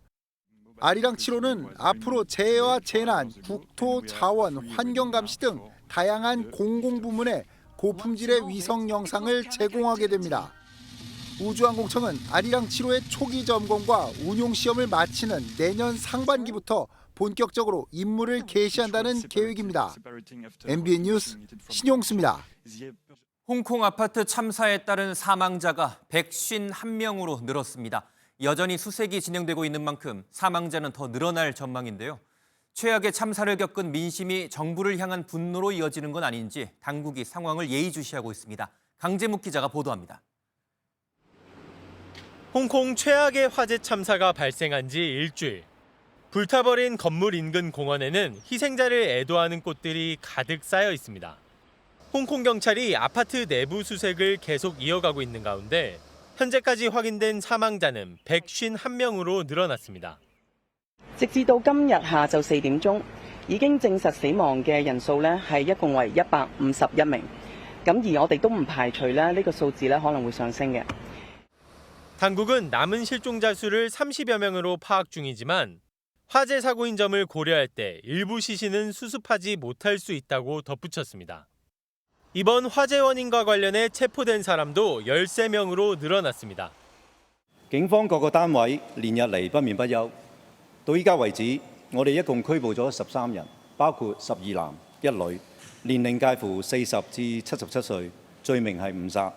아리랑 7호는 앞으로 재해와 재난, 국토, 자원, 환경 감시 등 다양한 공공부문에 고품질의 위성 영상을 제공하게 됩니다. 우주항공청은 아리랑 7호의 초기 점검과 운용 시험을 마치는 내년 상반기부터 본격적으로 임무를 개시한다는 계획입니다. MBN 뉴스 신용수입니다. 홍콩 아파트 참사에 따른 사망자가 151명으로 늘었습니다. 여전히 수색이 진행되고 있는 만큼 사망자는 더 늘어날 전망인데요. 최악의 참사를 겪은 민심이 정부를 향한 분노로 이어지는 건 아닌지 당국이 상황을 예의주시하고 있습니다. 강재묵 기자가 보도합니다. 홍콩 최악의 화재 참사가 발생한 지 일주일. 불타버린 건물 인근 공원에는 희생자를 애도하는 꽃들이 가득 쌓여 있습니다. 홍콩 경찰이 아파트 내부 수색을 계속 이어가고 있는 gaunde 현재까지 확인된 사망자는 151명으로 늘어났습니다. 直至到今日下晝4點鐘，已經證實死亡嘅人數咧係一共為151名。咁而我哋都唔排除咧呢個數字咧可能會上升嘅。 당국은 남은 실종자 수를 30여 명으로 파악 중이지만 화재 사고인 점을 고려할 때 일부 시신은 수습하지 못할 수 있다고 덧붙였습니다. 이번 화재 원인과 관련해 체포된 사람도 13명으로 늘어났습니다. 警方各個單位連日嚟不眠不休，到依家為止，我哋一共拘捕咗13人，包括12男1女，年齡介乎40至77歲，罪名係誤殺。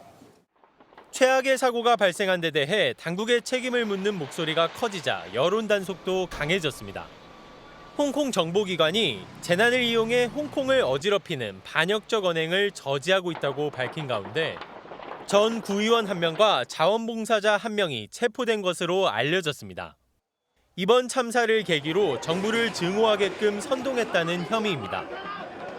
최악의 사고가 발생한 데 대해 당국의 책임을 묻는 목소리가 커지자 여론 단속도 강해졌습니다. 홍콩 정보기관이 재난을 이용해 홍콩을 어지럽히는 반역적 언행을 저지하고 있다고 밝힌 가운데 전 구의원 1명과 자원봉사자 1명이 체포된 것으로 알려졌습니다. 이번 참사를 계기로 정부를 증오하게끔 선동했다는 혐의입니다.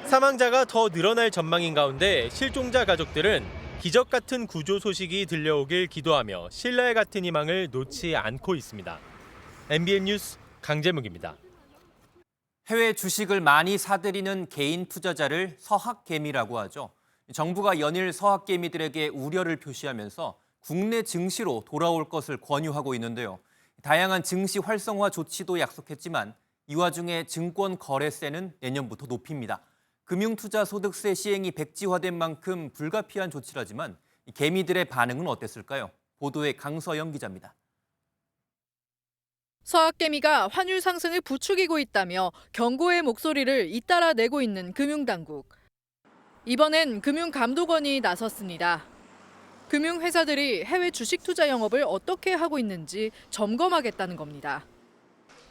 사망자가 더 늘어날 전망인 가운데 실종자 가족들은 기적 같은 구조 소식이 들려오길 기도하며 신라에 같은 희망을 놓지 않고 있습니다. MBN 뉴스 강재묵입니다. 해외 주식을 많이 사들이는 개인 투자자를 서학개미라고 하죠. 정부가 연일 서학개미들에게 우려를 표시하면서 국내 증시로 돌아올 것을 권유하고 있는데요. 다양한 증시 활성화 조치도 약속했지만 이 와중에 증권 거래세는 내년부터 높입니다. 금융투자소득세 시행이 백지화된 만큼 불가피한 조치라지만 개미들의 반응은 어땠을까요? 보도에 강서영 기자입니다. 서학개미가 환율 상승을 부추기고 있다며 경고의 목소리를 잇따라 내고 있는 금융당국. 이번엔 금융감독원이 나섰습니다. 금융회사들이 해외 주식 투자 영업을 어떻게 하고 있는지 점검하겠다는 겁니다.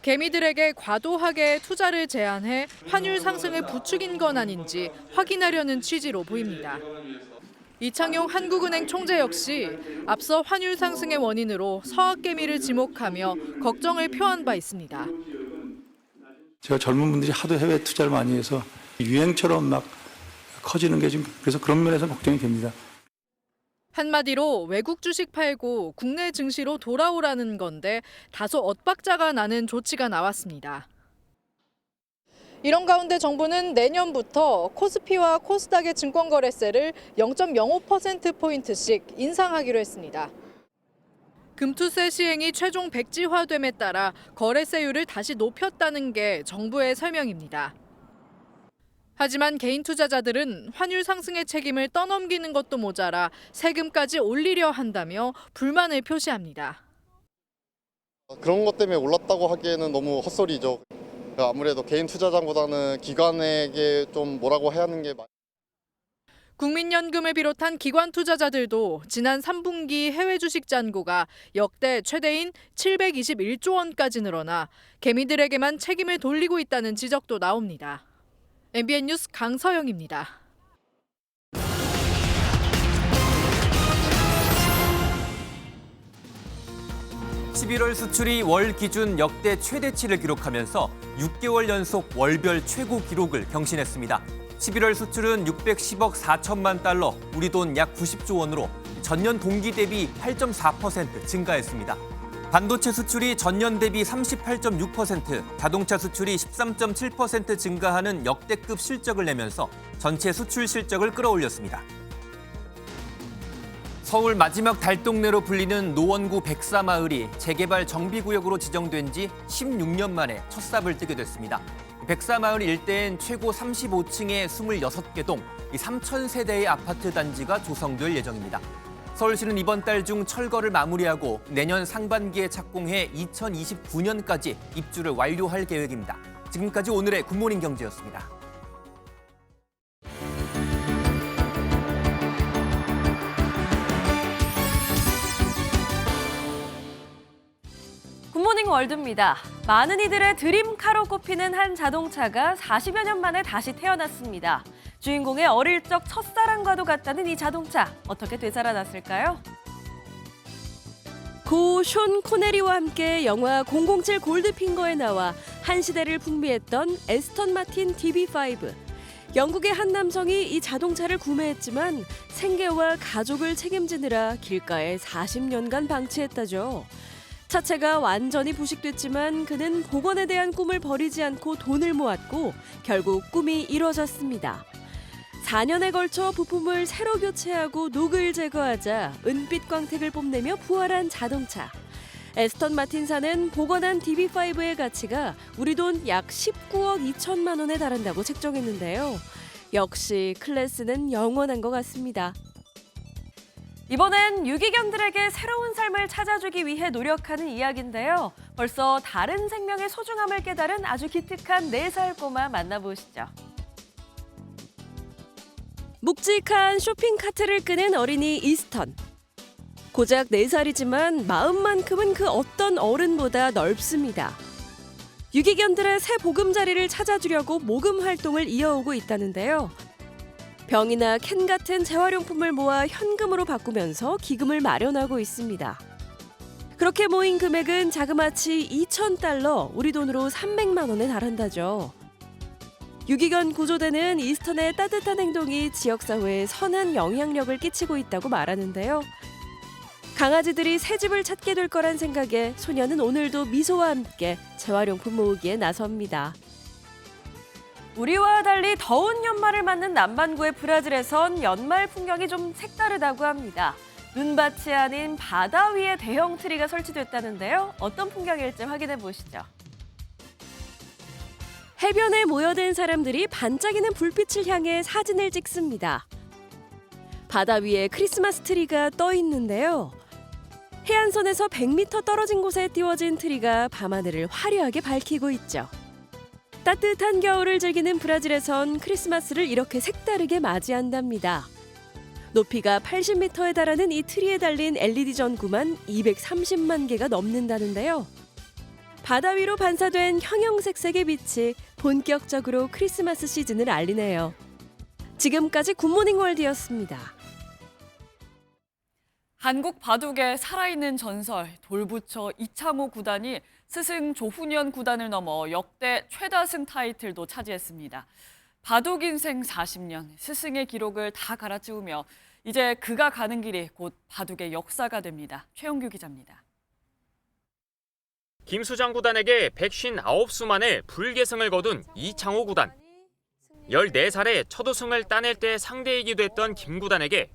개미들에게 과도하게 투자를 제한해 환율 상승을 부추긴 건 아닌지 확인하려는 취지로 보입니다. 이창용 한국은행 총재 역시 앞서 환율 상승의 원인으로 서학개미를 지목하며 걱정을 표한 바 있습니다. 제가 젊은 분들이 하도 해외 투자를 많이 해서 유행처럼 막 커지는 게 좀 그래서 그런 면에서 걱정이 됩니다. 한마디로 외국 주식 팔고 국내 증시로 돌아오라는 건데 다소 엇박자가 나는 조치가 나왔습니다. 이런 가운데 정부는 내년부터 코스피와 코스닥의 증권거래세를 0.05%포인트씩 인상하기로 했습니다. 금투세 시행이 최종 백지화됨에 따라 거래세율을 다시 높였다는 게 정부의 설명입니다. 하지만 개인 투자자들은 환율 상승의 책임을 떠넘기는 것도 모자라 세금까지 올리려 한다며 불만을 표시합니다. 그런 것 때문에 올랐다고 하기에는 너무 헛소리죠. 아무래도 개인 투자자보다는 기관에게 좀 뭐라고 해야 하는 게 국민연금을 비롯한 기관 투자자들도 지난 3분기 해외 주식 잔고가 역대 최대인 721조 원까지 늘어나 개미들에게만 책임을 돌리고 있다는 지적도 나옵니다. MBN 뉴스 강서영입니다. (11월) 수출이 월 기준 역대 최대치를 기록하면서 6개월 연속 월별 최고 기록을 경신했습니다. 11월 수출은 610억 4천만 달러, 우리 돈 약 90조 원으로 전년 동기 대비 8.4% 증가했습니다. 반도체 수출이 전년 대비 38.6%, 자동차 수출이 13.7% 증가하는 역대급 실적을 내면서 전체 수출 실적을 끌어올렸습니다. 서울 마지막 달동네로 불리는 노원구 백사마을이 재개발 정비구역으로 지정된 지 16년 만에 첫 삽을 뜨게 됐습니다. 백사마을 일대엔 최고 35층의 26개 동, 3,000세대의 아파트 단지가 조성될 예정입니다. 서울시는 이번 달 중 철거를 마무리하고 내년 상반기에 착공해 2029년까지 입주를 완료할 계획입니다. 지금까지 오늘의 굿모닝 경제였습니다. 굿모닝 월드입니다. 많은 이들의 드림카로 꼽히는 한 자동차가 40여 년 만에 다시 태어났습니다. 주인공의 어릴 적 첫사랑과도 같다는 이 자동차, 어떻게 되살아났을까요? 고 숀 코네리와 함께 영화 007 골드핑거에 나와 한 시대를 풍미했던 에스턴 마틴 DB5. 영국의 한 남성이 이 자동차를 구매했지만 생계와 가족을 책임지느라 길가에 40년간 방치했다죠. 차체가 완전히 부식됐지만 그는 복원에 대한 꿈을 버리지 않고 돈을 모았고 결국 꿈이 이뤄졌습니다. 4년에 걸쳐 부품을 새로 교체하고 녹을 제거하자 은빛 광택을 뽐내며 부활한 자동차. 에스턴 마틴사는 복원한 DB5의 가치가 우리 돈 약 19억 2천만 원에 달한다고 책정했는데요. 역시 클래스는 영원한 것 같습니다. 이번엔 유기견들에게 새로운 삶을 찾아주기 위해 노력하는 이야기인데요. 벌써 다른 생명의 소중함을 깨달은 아주 기특한 4살 꼬마 만나보시죠. 묵직한 쇼핑카트를 끄는 어린이 이스턴. 고작 4살이지만 마음만큼은 그 어떤 어른보다 넓습니다. 유기견들의 새 보금자리를 찾아주려고 모금 활동을 이어오고 있다는데요. 병이나 캔 같은 재활용품을 모아 현금으로 바꾸면서 기금을 마련하고 있습니다. 그렇게 모인 금액은 자그마치 $2,000, 우리 돈으로 300만 원에 달한다죠. 유기견 구조대는 이스턴의 따뜻한 행동이 지역사회에 선한 영향력을 끼치고 있다고 말하는데요. 강아지들이 새 집을 찾게 될 거란 생각에 소녀는 오늘도 미소와 함께 재활용품 모으기에 나섭니다. 우리와 달리 더운 연말을 맞는 남반구의 브라질에선 연말 풍경이 좀 색다르다고 합니다. 눈밭이 아닌 바다 위에 대형 트리가 설치됐다는데요. 어떤 풍경일지 확인해 보시죠. 해변에 모여든 사람들이 반짝이는 불빛을 향해 사진을 찍습니다. 바다 위에 크리스마스 트리가 떠 있는데요. 해안선에서 100m 떨어진 곳에 띄워진 트리가 밤하늘을 화려하게 밝히고 있죠. 따뜻한 겨울을 즐기는 브라질에선 크리스마스를 이렇게 색다르게 맞이한답니다. 높이가 80m에 달하는 이 트리에 달린 LED 전구만 230만 개가 넘는다는데요. 바다 위로 반사된 형형색색의 빛이 본격적으로 크리스마스 시즌을 알리네요. 지금까지 굿모닝 월드였습니다. 한국 바둑의 살아있는 전설 돌부처 이창호 구단이 스승 조훈현 구단을 넘어 역대 최다승 타이틀도 차지했습니다. 바둑 인생 40년, 스승의 기록을 다 갈아치우며 이제 그가 가는 길이 곧 바둑의 역사가 됩니다. 최영규 기자입니다. 김수장 구단에게 159수 만에 불계승을 거둔 이창호 구단. 14살에 첫 우승을 따낼 때 상대이기도 했던 김 구단에게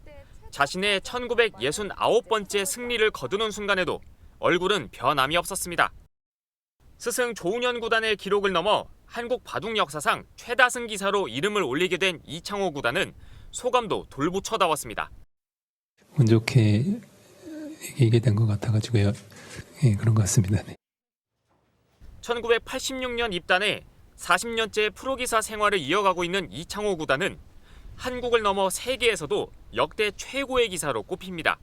자신의 1969번째 승리를 거두는 순간에도 얼굴은 변함이 없었습니다. 스승 조훈현 구단의 기록을 넘어 한국 바둑 역사상 최다승 기사로 이름을 올리게 된 이창호 구단은 소감도 돌부처다웠습니다. 운 좋게 이기게 된 것 같아가지고요. 예, 그런 것 같습니다. 네. 1986년 입단해 40년째 프로기사 생활을 이어가고 있는 이창호 구단은 한국을 넘어 세계에서도 역대 최고의 기사로 꼽힙니다.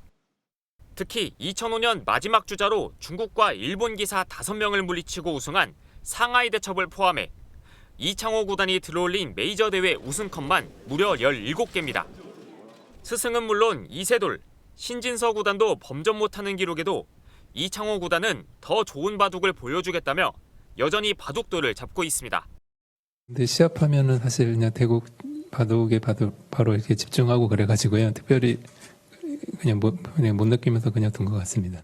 특히 2005년 마지막 주자로 중국과 일본 기사 5명을 물리치고 우승한 상하이 대첩을 포함해 이창호 구단이 들어올린 메이저 대회 우승컵만 무려 17개입니다. 스승은 물론 이세돌, 신진서 구단도 범접 못하는 기록에도 이창호 구단은 더 좋은 바둑을 보여주겠다며 여전히 바둑돌을 잡고 있습니다. 근데 시합하면은 사실 그냥 대국 바둑에 바로 이렇게 집중하고 그래가지고요. 특별히 그냥 못 느끼면서 그냥 둔 것 같습니다.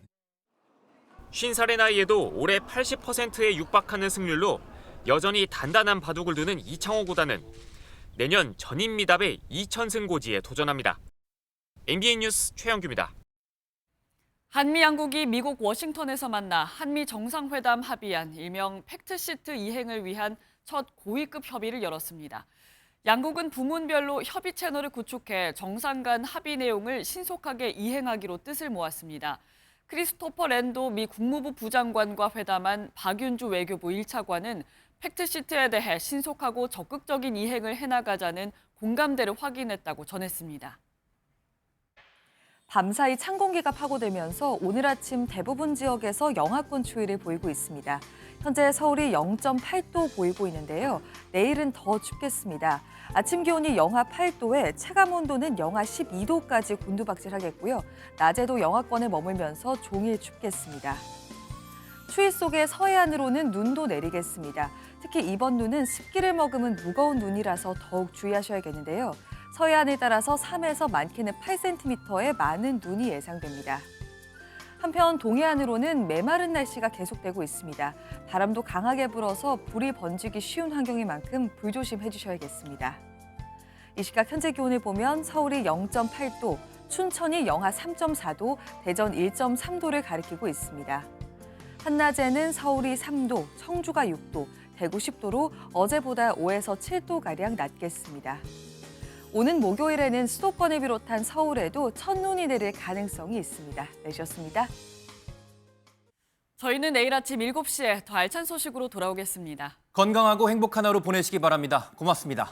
50살의 나이에도 올해 80%에 육박하는 승률로 여전히 단단한 바둑을 두는 이창호 구단은 내년 전인미답의 2000승 고지에 도전합니다. MBN 뉴스 최영규입니다. 한미 양국이 미국 워싱턴에서 만나 한미 정상회담 합의안 일명 팩트시트 이행을 위한 첫 고위급 협의를 열었습니다. 양국은 부문별로 협의 채널을 구축해 정상 간 합의 내용을 신속하게 이행하기로 뜻을 모았습니다. 크리스토퍼 랜도 미 국무부 부장관과 회담한 박윤주 외교부 1차관은 팩트시트에 대해 신속하고 적극적인 이행을 해나가자는 공감대를 확인했다고 전했습니다. 밤사이 찬 공기가 파고들면서 오늘 아침 대부분 지역에서 영하권 추위를 보이고 있습니다. 현재 서울이 0.8도 보이고 있는데요. 내일은 더 춥겠습니다. 아침 기온이 영하 8도에 체감 온도는 영하 12도까지 곤두박질하겠고요. 낮에도 영하권에 머물면서 종일 춥겠습니다. 추위 속에 서해안으로는 눈도 내리겠습니다. 특히 이번 눈은 습기를 머금은 무거운 눈이라서 더욱 주의하셔야겠는데요. 서해안을 따라서 3에서 많게는 8cm의 많은 눈이 예상됩니다. 한편 동해안으로는 메마른 날씨가 계속되고 있습니다. 바람도 강하게 불어서 불이 번지기 쉬운 환경인 만큼 불조심해 주셔야겠습니다. 이 시각 현재 기온을 보면 서울이 0.8도, 춘천이 영하 3.4도, 대전 1.3도를 가리키고 있습니다. 한낮에는 서울이 3도, 청주가 6도, 대구 10도로 어제보다 5에서 7도가량 낮겠습니다. 오는 목요일에는 수도권을 비롯한 서울에도 첫눈이 내릴 가능성이 있습니다. 내셨습니다. 저희는 내일 아침 7시에 더 알찬 소식으로 돌아오겠습니다. 건강하고 행복한 하루 보내시기 바랍니다. 고맙습니다.